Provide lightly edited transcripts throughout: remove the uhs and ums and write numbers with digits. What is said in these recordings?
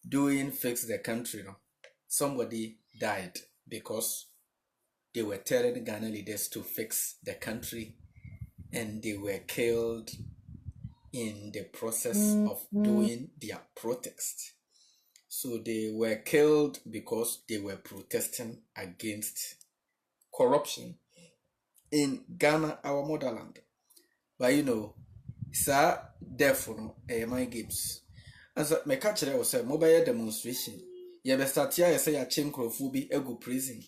doing Fix the Country, no, somebody died because they were telling Ghana leaders to fix the country, and they were killed in the process of doing their protest. So they were killed because they were protesting against corruption in Ghana, our motherland. But you know, sir, therefore, my games. As I catch it, I was a mobile demonstration. You best start here, say a chinkophobia, a good prison.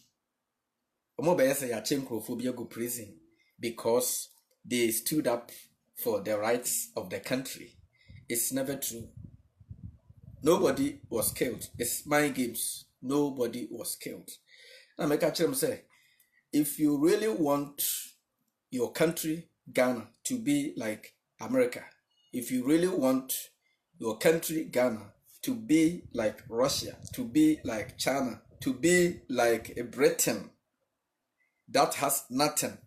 A mobile say a chinkophobia, go prison because they stood up for the rights of the country. It's never true. Nobody was killed. It's my games. Nobody was killed. Now, make a them say, if you really want your country, Ghana, to be like America, if you really want your country, Ghana, to be like Russia, to be like China, to be like a Britain that has nothing,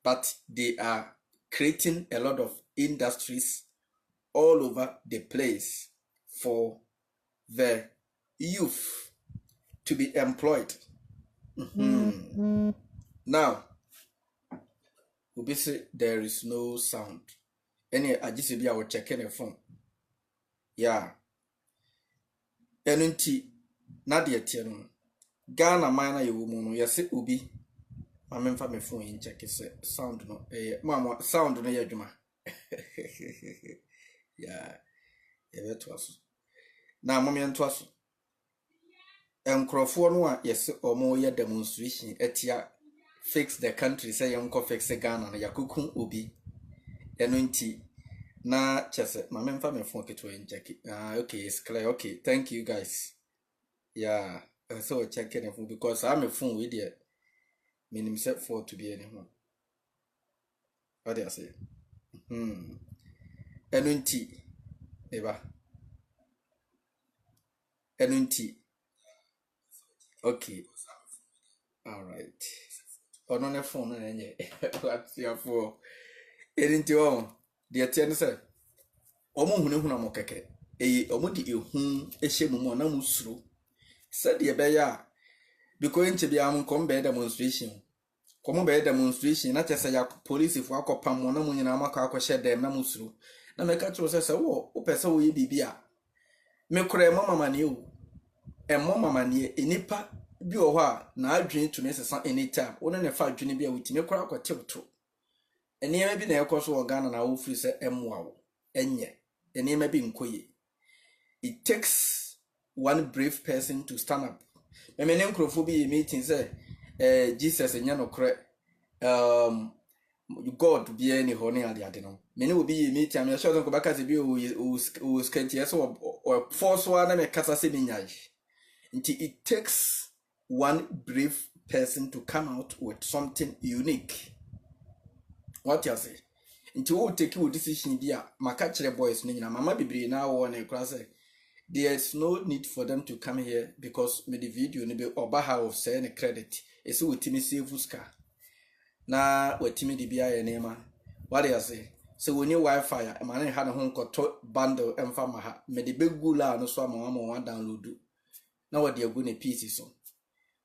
but they are creating a lot of industries all over the place for the youth to be employed. Now, we say there is no sound. I just be our checking a phone. Yeah. Enunti Nadia Tiano Ghana mana you woman, yes, it will be. I mean, for my phone in check is sound no, mama sound no yajuma. Yeah, it was. Now, mommy and twas. Crofo no yes, or more ya demonstration etia fix the country, say uncle fix the Ghana, Yakukun ubi. Enunti na chese, my man for my phone to check it. Okay, it's clear. Okay, thank you guys. Yeah, so checking the phone because I'm a phone with you. Meaning set for to be anyone. What do I say? Enunti, Eva. Enunti. Okay. All right. On the phone, and what's your for? Enunti on. The attendant said, Omo Hunahuna Mokeke, Omudi Eshemumo Namusru. Said the Abaya, because to be a combat demonstration. Come by demonstration, not just a police if wako pamona munamaka shed them namusru. Na make a choice as a war, Opesa we be beer. Me cry mamma manu, and mamma mania, inipa, bioha, na drink to necessary any time, only a 5 junior beer with me crack or tilto. And near be near course or gun and I will freeze a wow, and yet, and near be in Koye. It takes one brave person to stand up. My name Crophobia meeting say. Jesus and Yano Cre God be any honey at the Adeno. Many will be meeting. I'm sure go back as a view who's can't yes or force one and a casa seminage. Until it takes one brave person to come out with something unique. What you say? Until all take you decision dear, my catcher boys, Nina, Mamma be now on a class. There's no need for them to come here because me the video maybe Obaha of saying a credit. It's with Timmy Silvuska. Na with Timmy the BI name. What do you say? So when you Wi-Fi, a man had a home called bundle and farmer, made the big gula no swam one download. Now what you're going to pieces on.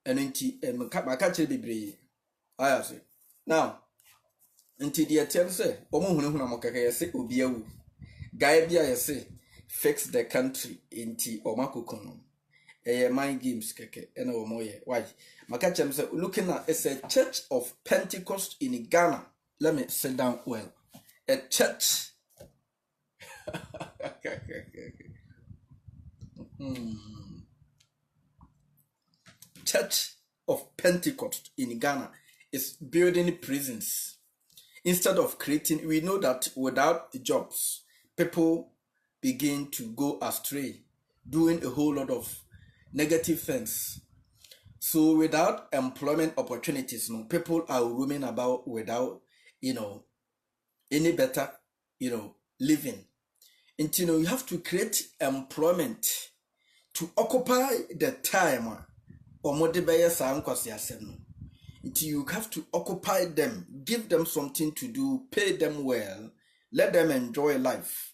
And my catcher be brave. I say. Now, until the attempt say, Omohuna say, Ubiawu. Guy be I say. Fix the country into Omakukono. Mind games keke and moye. Why? Makachem said, looking at it's a church of Pentecost in Ghana. Let me sit down well. A church. Church of Pentecost in Ghana is building prisons. Instead of creating, we know that without jobs, people begin to go astray, doing a whole lot of negative things. So without employment opportunities, people are roaming about without, any better, living. And you have to create employment to occupy the time. You have to occupy them, give them something to do, pay them well, let them enjoy life.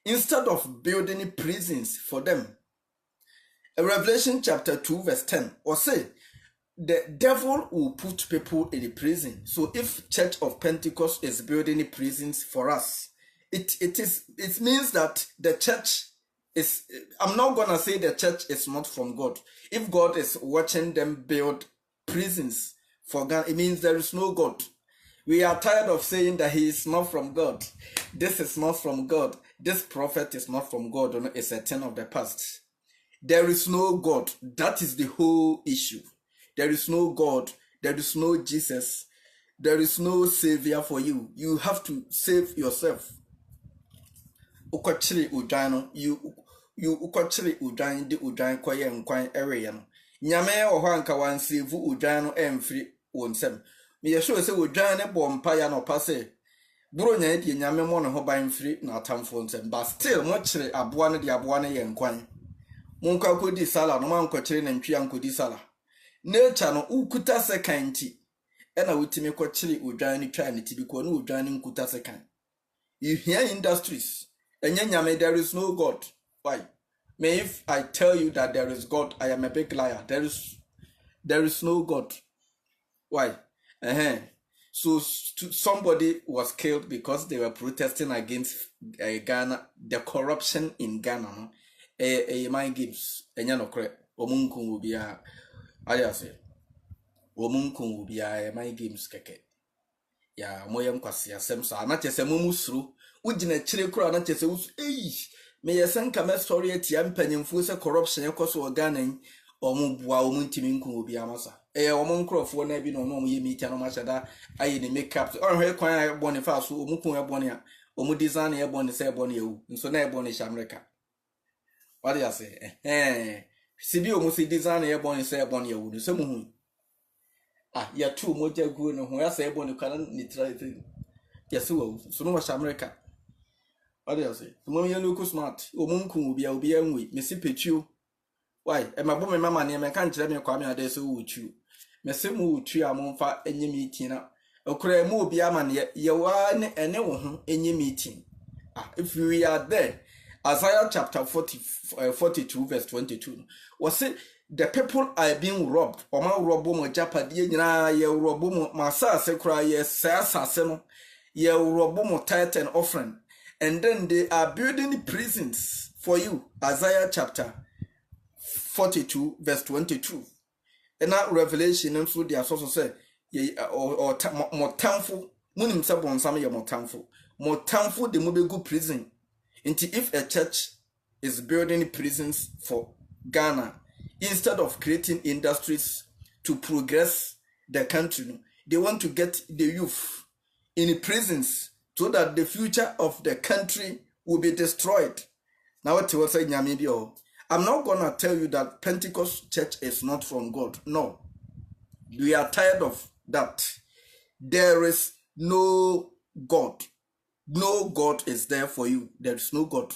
Instead of building prisons for them, Revelation chapter 2 verse 10 or say the devil will put people in the prison. So if Church of Pentecost is building the prisons for us, it means that the church is, I'm not gonna say the church is not from God. If God is watching them build prisons for God, it means there is no God. We are tired of saying that he is not from God. This is not from God. This prophet is not from God. It's a thing of the past. There is no God. That is the whole issue. There is no God. There is no Jesus. There is no savior for you. You have to save yourself. Ukochiri udano, you ukochiri udan di udan kwaye nkwan area no. Nyame ohwa anka wan save udan no emfiri wonsem. Me yesho se udan ne bompa ya no pase. Buro nya di nyame mo no ho ban firi na atamfo nsem. But still mo chiri aboa no di aboa no ye nkwan. Monkwa kodi sala no man kochiri na ntwi ankodi sala. Nature no ukuta second ti. Ena wutimi kochiri udan ni twa ni ti biko no udan ni nkuta second. You hear industries. And there is no God. Why? May if I tell you that there is God, I am a big liar. There is no God. Why? So somebody was killed because they were protesting against Ghana, the corruption in Ghana. Mind games. Omunkun will be a. I say. Omunkun will be a mind games keke. Ya moyam kwasi asem sa na chese mumusru ugina chire kura na chese usu me yesen ka me story atia mpanyimfu se corruption ekoso organ omubua omuntimi nku obi amasa omo nkrofo na bi no omo ye meeting no machada ayi ne makeup onhwe kwan ya boni fa so omukun ya boni a omu design ya boni se boni ewu nso na boni shamreka what you say sibi omu si design ya boni se boni ewu no se muhu ya tu moja guo no ho ya say boni kana neutrality yeso so no was America. What do you say? Mo ye no smart omunkun obi anwi mesi petuo why e mabo me mama ne me kan kire me kwa me ade so wutu mesi mu wutu amomfa enye meeting na okura mu obi ama ne ye wa ne ene wo ho enye meeting if we are there Isaiah chapter 42 verse 22 was it the people are being robbed. Oma robo mo japade nyina ye robo mo masase kura ye sasase no ye robo mo tithe and offering, and then they are building the prisons for you. Isaiah chapter 42 verse 22. And that Revelation and so they are also say ye or motamfo munim se bonsam ye motamfo de mo be go prison. Until if a church is building prisons for Ghana, instead of creating industries to progress the country, they want to get the youth in the prisons so that the future of the country will be destroyed. Now, what you say, I'm not going to tell you that Pentecost Church is not from God. No. We are tired of that. There is no God. No God is there for you. There is no God.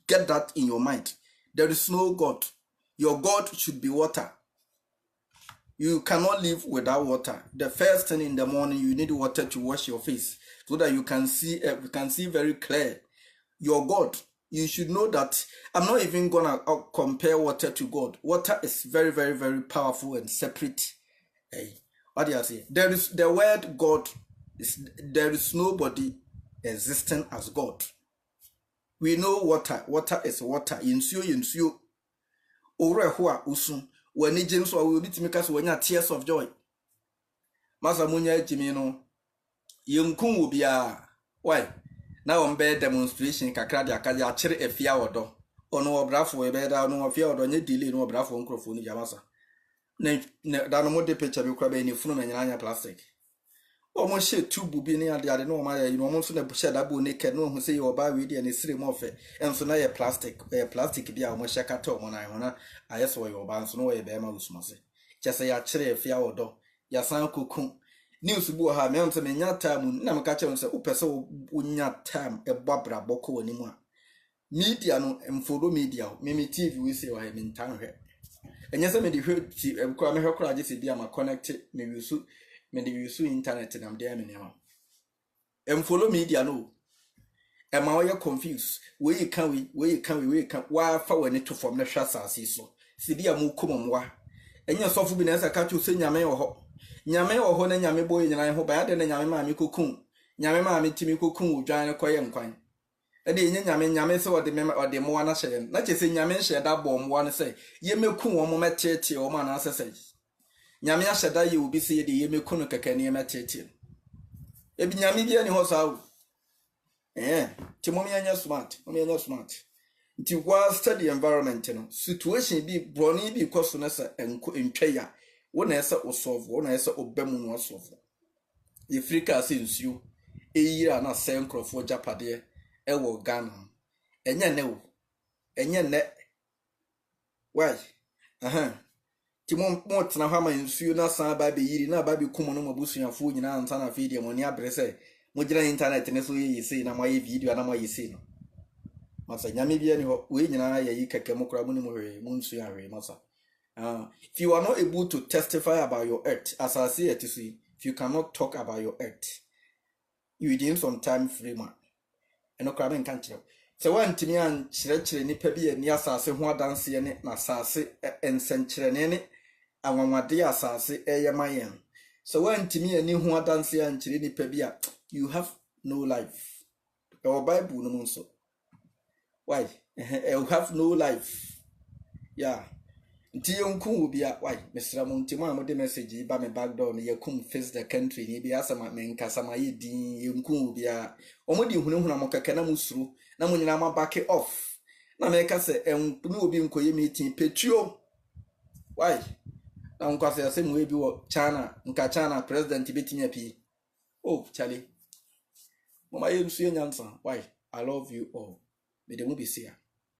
Get that in your mind. There is no God. Your God should be water. You cannot live without water. The first thing in the morning, you need water to wash your face so that you can see very clear. Your God, you should know that I'm not even gonna compare water to God. Water is very, very, very powerful and separate. What do you say? There is the word God. There is nobody existing as God. We know water. Water is water. Yinsuo. Ore ho usun wani James wa we bit make us wanya tears of joy. Masa munya jimi no yenkun wo bia. Why? Na on be demonstration kakra dia akaja akire efia wodo. Ono obrafo we be da no ofia wodo nye delay no obrafo nkrofo ni jamasa. Na da no mo de picture bi kra be ni funu manyanya plastic. Omo she tube bi ni ade no ma ya no mo so na she da bo naked no hu say your ba we dey na sire mo fe enso na ye plastic bi a omo she kata omo na ho na ayeso your ba enso no we be ma usumase chese ya kire afia wodo ya san kokun news bu ha me enso me nya time na me ka che enso upese unya time e babra boko woni mu a media no emfodo media me TV we say wa he me ntan hwe enye se me de hwe ti kwa me hwe kra je se bia ma connect me yusu me de use internet na mde amene ma follow media no and my way confused. Where you can why for when it to form the shasa so. Sidia mu kumwa. And your soft business a catch you say Yame or ho. Nyame or ho, and Yame boy, and I hope I had a Yame Mikukun. Yame mammy Timikukun, giant acquire quine. And the Yame so the member or the Moana shed. Not just say Yame shed that bomb one say, Yemekun or Momet or man answer says. Yame Addai you will be see the Yemekunuka can you met. Ebi nyame bia ni ho sawo ti mommy anya smart nti wa study environment no situation bi broni bi koso na sa entwa ya wo na esa osolve wo na esa obamu no osolve Africa se nsuo eyira na se nkrofo japade e wo Ghana enye ne why ti mo tena hama nsuo na san ba be yiri na ba be kum no mabusuafo nyina ansa na video mo ni abrese mo gina internet ne so yi sei na mo yi video na mo yi sei no masa nyame bia ni ho we nyina ya yi keke mo kra mo ni mo hwe mo nsuo ahwe masa if you are not able to testify about your earth as I say it to see if you cannot talk about your earth you within some time free man eno kra ben kan kire se wantimi an kire ni pa bi ani asase ho adanse ne na asase ensenkyere ne anwanwade asase eyemayen so wantimi ani ho adanse an kire ni pa bi a you have no life your bible no munso why you have no life yeah nti yonkun obi a why mesra mo ntimo am de message ba me back door ne yakum face the country ne bi asama me nkasa ma ye din yonkun obi a omodi hunhuna mo kaka na musuru na mo nyina ma back off na me ka se me obi nkoye meeting petio why na nkwase ase mo ebi wo China president betimi api oh Charlie mama ye nsu nyansa why I love you all me de mo be see